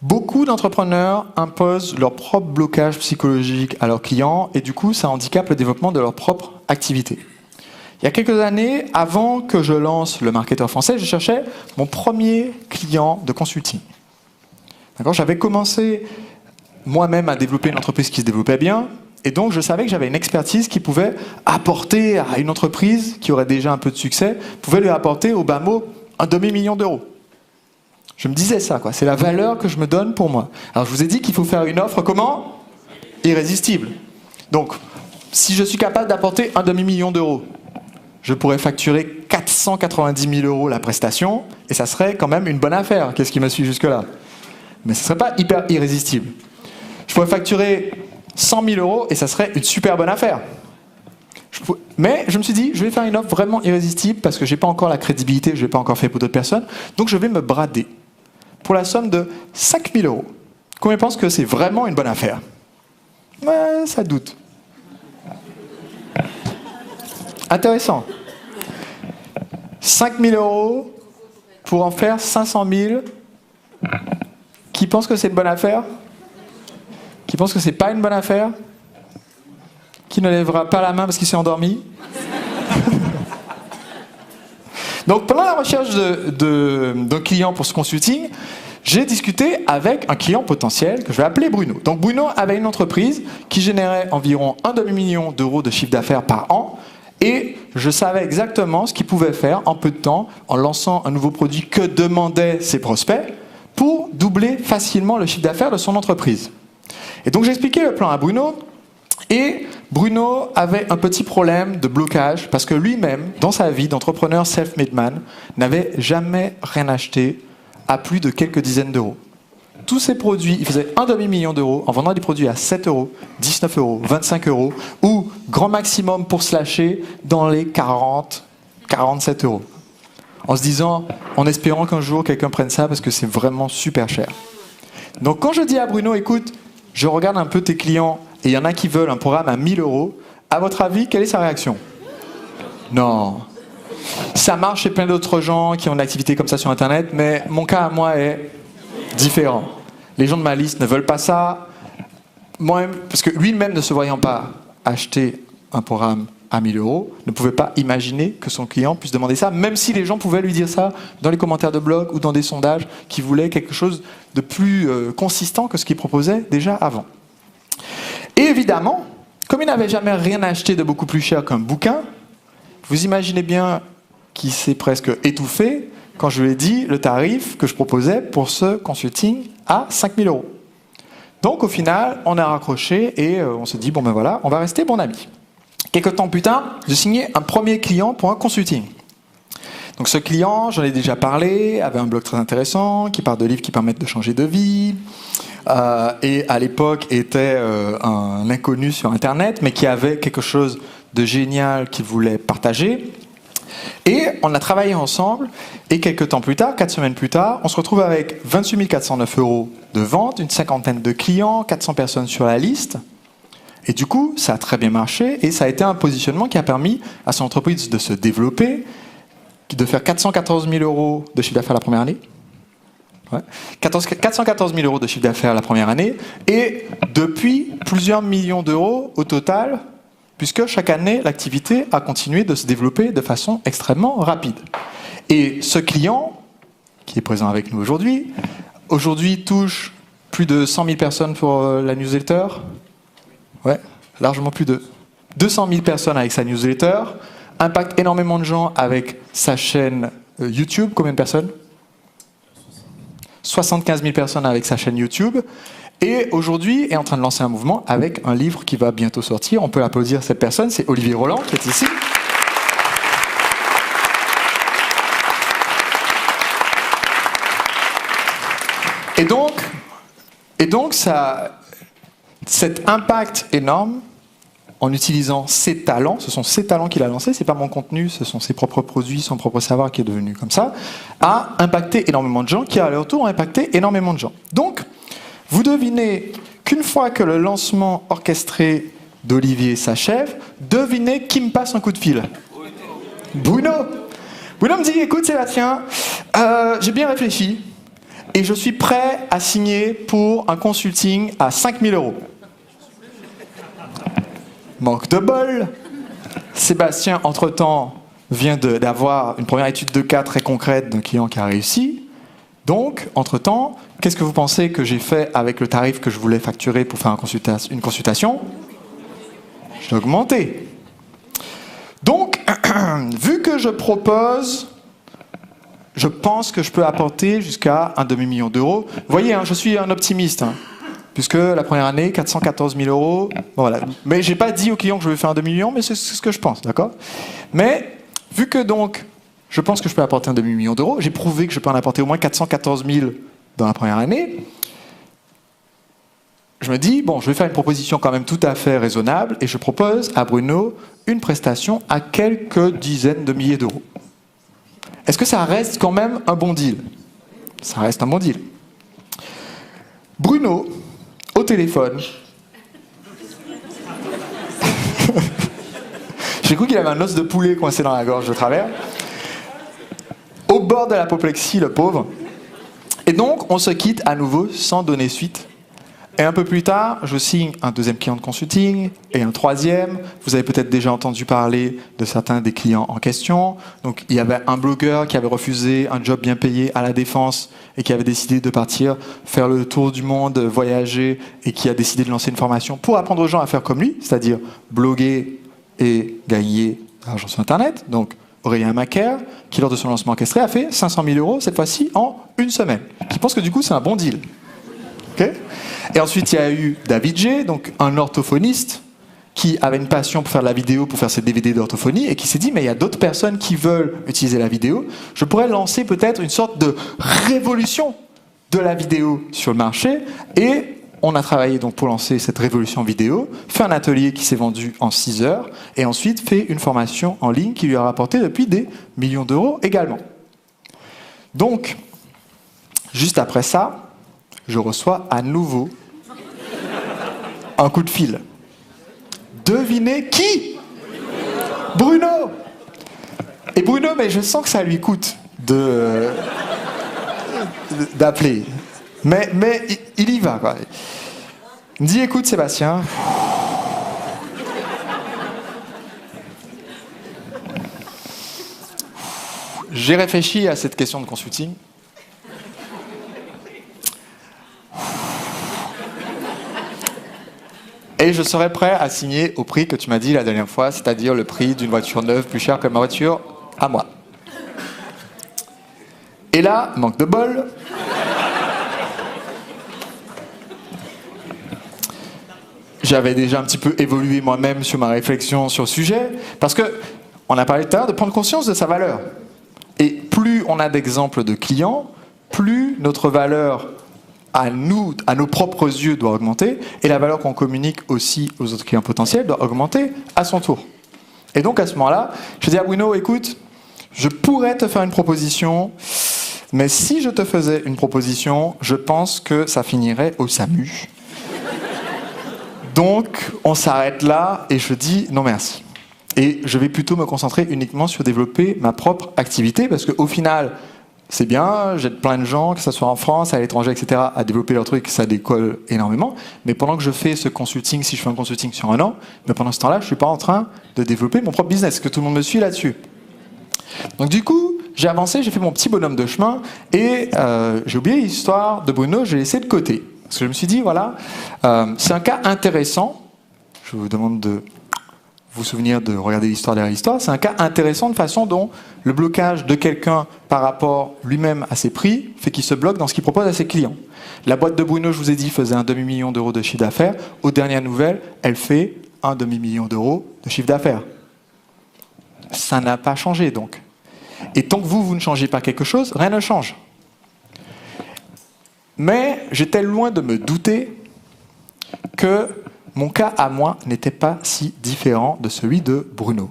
Beaucoup d'entrepreneurs imposent leur propre blocage psychologique à leurs clients et du coup, ça handicape le développement de leur propre activité. Il y a quelques années, avant que je lance le marketeur français, je cherchais mon premier client de consulting. D'accord ? J'avais commencé moi-même à développer une entreprise qui se développait bien, et donc je savais que j'avais une expertise qui pouvait apporter à une entreprise qui aurait déjà un peu de succès, pouvait lui apporter au bas mot un demi-million d'euros. Je me disais ça, quoi. C'est la valeur que je me donne pour moi. Alors je vous ai dit qu'il faut faire une offre comment ? Irrésistible. Donc, si je suis capable d'apporter un demi-million d'euros, je pourrais facturer 490 000 euros la prestation, et ça serait quand même une bonne affaire. Qu'est-ce qui me suit jusque-là ? Mais ce ne serait pas hyper irrésistible. Je pourrais facturer 100 000 euros, et ça serait une super bonne affaire. Mais je me suis dit, je vais faire une offre vraiment irrésistible, parce que je n'ai pas encore la crédibilité, je ne l'ai pas encore fait pour d'autres personnes, donc je vais me brader pour la somme de 5 000 euros. Combien pensent que c'est vraiment une bonne affaire ? Ouais, ça doute. Intéressant. 5 000 euros pour en faire 500 000. Qui pense que c'est une bonne affaire ? Qui pense que c'est pas une bonne affaire ? Qui ne lèvera pas la main parce qu'il s'est endormi ? Donc pendant la recherche d'un client pour ce consulting, j'ai discuté avec un client potentiel que je vais appeler Bruno. Donc Bruno avait une entreprise qui générait environ un demi-million d'euros de chiffre d'affaires par an. Et je savais exactement ce qu'il pouvait faire en peu de temps en lançant un nouveau produit que demandaient ses prospects pour doubler facilement le chiffre d'affaires de son entreprise. Et donc j'ai expliqué le plan à Bruno et Bruno avait un petit problème de blocage parce que lui-même, dans sa vie d'entrepreneur self-made man, n'avait jamais rien acheté à plus de quelques dizaines d'euros. Tous ces produits, il faisait un demi-million d'euros en vendant des produits à 7 euros, 19 euros, 25 euros, ou grand maximum pour se lâcher dans les 40, 47 euros. En se disant, en espérant qu'un jour quelqu'un prenne ça parce que c'est vraiment super cher. Donc quand je dis à Bruno, écoute, je regarde un peu tes clients et il y en a qui veulent un programme à 1000 euros, à votre avis, quelle est sa réaction ? Non. Ça marche chez plein d'autres gens qui ont une activité comme ça sur Internet, mais mon cas à moi est différent. Les gens de ma liste ne veulent pas ça. Moi-même, parce que lui-même ne se voyant pas acheter un programme à 1000 euros, ne pouvait pas imaginer que son client puisse demander ça, même si les gens pouvaient lui dire ça dans les commentaires de blog ou dans des sondages qui voulaient quelque chose de plus consistant que ce qu'il proposait déjà avant. Et évidemment, comme il n'avait jamais rien acheté de beaucoup plus cher qu'un bouquin, vous imaginez bien qu'il s'est presque étouffé quand je lui ai dit le tarif que je proposais pour ce consulting à 5 000 euros. Donc au final, on a raccroché et on s'est dit, bon ben voilà, on va rester bon amis. Quelques temps plus tard, j'ai signé un premier client pour un consulting. Donc ce client, j'en ai déjà parlé, avait un blog très intéressant, qui parle de livres qui permettent de changer de vie, et à l'époque était un inconnu sur Internet, mais qui avait quelque chose de génial qu'il voulait partager. Et on a travaillé ensemble, et quelques temps plus tard, 4 semaines plus tard, on se retrouve avec 28 409 euros de vente, une cinquantaine de clients, 400 personnes sur la liste. Et du coup, ça a très bien marché, et ça a été un positionnement qui a permis à son entreprise de se développer, de faire 414 000 euros de chiffre d'affaires la première année. Ouais. 414 000 euros de chiffre d'affaires la première année, et depuis plusieurs millions d'euros au total, puisque chaque année, l'activité a continué de se développer de façon extrêmement rapide. Et ce client, qui est présent avec nous aujourd'hui touche plus de 100 000 personnes pour la newsletter. Ouais, largement plus de 200 000 personnes avec sa newsletter, impacte énormément de gens avec sa chaîne YouTube. Combien de personnes ? 75 000 personnes avec sa chaîne YouTube. Et aujourd'hui est en train de lancer un mouvement avec un livre qui va bientôt sortir. On peut applaudir cette personne, c'est Olivier Roland qui est ici. Et donc cet impact énorme, en utilisant ses talents, ce sont ses talents qu'il a lancés, c'est pas mon contenu, ce sont ses propres produits, son propre savoir qui est devenu comme ça, a impacté énormément de gens, qui à leur tour ont impacté énormément de gens. Donc, vous devinez qu'une fois que le lancement orchestré d'Olivier s'achève, devinez qui me passe un coup de fil. Bruno. Bruno me dit, écoute Sébastien, j'ai bien réfléchi, et je suis prêt à signer pour un consulting à 5 000 €. Manque de bol. Sébastien, entre-temps, vient d'avoir une première étude de cas très concrète d'un client qui a réussi. Donc, entre-temps, qu'est-ce que vous pensez que j'ai fait avec le tarif que je voulais facturer pour faire une consultation? J'ai augmenté. Donc, vu que je propose, je pense que je peux apporter jusqu'à un demi-million d'euros. Vous voyez, hein, je suis un optimiste, hein, puisque la première année, 414 000 €. Bon, voilà. Mais je n'ai pas dit au client que je vais faire un demi-million, mais c'est ce que je pense, d'accord? Mais, vu que donc, je pense que je peux apporter un demi-million d'euros, j'ai prouvé que je peux en apporter au moins 414 000 dans la première année. Je me dis, bon, je vais faire une proposition quand même tout à fait raisonnable, et je propose à Bruno une prestation à quelques dizaines de milliers d'euros. Est-ce que ça reste quand même un bon deal? Ça reste un bon deal. Bruno, au téléphone, j'ai cru qu'il avait un os de poulet coincé dans la gorge de travers, au bord de l'apoplexie, le pauvre. Et donc, on se quitte à nouveau sans donner suite. Et un peu plus tard, je signe un deuxième client de consulting et un troisième. Vous avez peut-être déjà entendu parler de certains des clients en question. Donc, il y avait un blogueur qui avait refusé un job bien payé à la Défense et qui avait décidé de partir faire le tour du monde, voyager, et qui a décidé de lancer une formation pour apprendre aux gens à faire comme lui, c'est-à-dire bloguer et gagner de l'argent sur Internet. Donc, Aurélien Macaire, qui lors de son lancement orchestré a fait 500 000 € cette fois-ci en une semaine. Je pense que du coup, c'est un bon deal. Okay. Et ensuite, il y a eu David G, donc un orthophoniste qui avait une passion pour faire de la vidéo, pour faire ses DVD d'orthophonie, et qui s'est dit, mais il y a d'autres personnes qui veulent utiliser la vidéo. Je pourrais lancer peut-être une sorte de révolution de la vidéo sur le marché. Et on a travaillé donc pour lancer cette révolution vidéo, fait un atelier qui s'est vendu en 6 heures, et ensuite fait une formation en ligne qui lui a rapporté depuis des millions d'euros également. Donc, juste après ça, je reçois à nouveau un coup de fil. Devinez qui? Bruno. Et Bruno, mais je sens que ça lui coûte d'appeler. Mais il y va, quoi. Il me dit, écoute Sébastien, j'ai réfléchi à cette question de consulting. Et je serais prêt à signer au prix que tu m'as dit la dernière fois, c'est-à-dire le prix d'une voiture neuve plus chère que ma voiture à moi. Et là, manque de bol. J'avais déjà un petit peu évolué moi-même sur ma réflexion sur le sujet, parce que on a parlé tout à l'heure de prendre conscience de sa valeur. Et plus on a d'exemples de clients, plus notre valeur à nous, à nos propres yeux, doit augmenter, et la valeur qu'on communique aussi aux autres clients potentiels doit augmenter à son tour. Et donc à ce moment-là, je dis à Bruno, écoute, je pourrais te faire une proposition, mais si je te faisais une proposition, je pense que ça finirait au SAMU. Donc on s'arrête là, et je dis non merci. Et je vais plutôt me concentrer uniquement sur développer ma propre activité, parce qu'au final, c'est bien, j'aide plein de gens, que ce soit en France, à l'étranger, etc., à développer leur truc, ça décolle énormément. Mais pendant que je fais ce consulting, si je fais un consulting sur un an, mais pendant ce temps-là, je ne suis pas en train de développer mon propre business. Est-ce que tout le monde me suit là-dessus? Donc du coup, j'ai avancé, j'ai fait mon petit bonhomme de chemin, et j'ai oublié l'histoire de Bruno, j'ai laissé de côté. Parce que je me suis dit, voilà, c'est un cas intéressant. Je vous demande de vous souvenir de regarder l'histoire derrière l'histoire, c'est un cas intéressant de façon dont le blocage de quelqu'un par rapport lui-même à ses prix fait qu'il se bloque dans ce qu'il propose à ses clients. La boîte de Bruno, je vous ai dit, faisait un demi-million d'euros de chiffre d'affaires. Aux dernières nouvelles, elle fait un demi-million d'euros de chiffre d'affaires. Ça n'a pas changé donc. Et tant que vous ne changez pas quelque chose, rien ne change. Mais j'étais loin de me douter que mon cas à moi n'était pas si différent de celui de Bruno.